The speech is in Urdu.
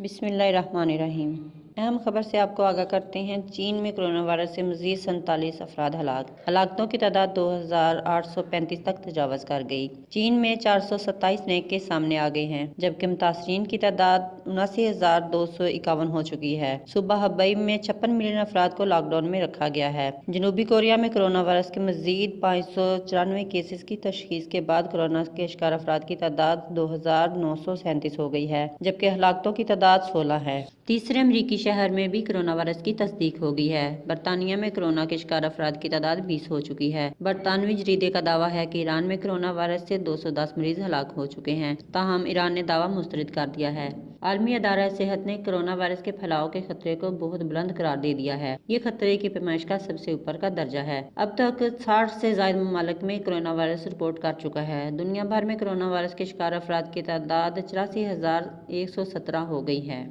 بسم اللہ الرحمن الرحیم۔ اہم خبر سے آپ کو آگاہ کرتے ہیں۔ چین میں کرونا وائرس سے مزید 47 افراد ہلاک، ہلاکتوں کی تعداد 2835 تک تجاوز کر گئی۔ چین میں 427 نئے کیس سامنے آ گئے ہیں، جبکہ متاثرین کی تعداد 79,251 ہو چکی ہے۔ صوبہ ہبئی میں 56 ملین افراد کو لاک ڈاؤن میں رکھا گیا ہے۔ جنوبی کوریا میں کرونا وائرس کے مزید 594 کیسز کی تشخیص کے بعد کورونا کے شکار افراد کی تعداد 2937 ہو گئی ہے، جبکہ ہلاکتوں کی تعداد 16 ہے۔ تیسرے امریکی شہر میں بھی کرونا وائرس کی تصدیق ہو گئی ہے۔ برطانیہ میں کورونا کے شکار افراد کی تعداد 20 ہو چکی ہے۔ برطانوی جریدے کا دعویٰ ہے کہ ایران میں کرونا وائرس سے 210 مریض ہلاک ہو چکے ہیں، تاہم ایران نے دعویٰ مسترد کر دیا ہے۔ عالمی ادارہ صحت نے کرونا وائرس کے پھیلاؤ کے خطرے کو بہت بلند قرار دے دیا ہے۔ یہ خطرے کی پیمائش کا سب سے اوپر کا درجہ ہے۔ اب تک 60 سے زائد ممالک میں کرونا وائرس رپورٹ کر چکا ہے۔ دنیا بھر میں کرونا وائرس کے شکار افراد کی تعداد 84,117 ہو گئی ہے۔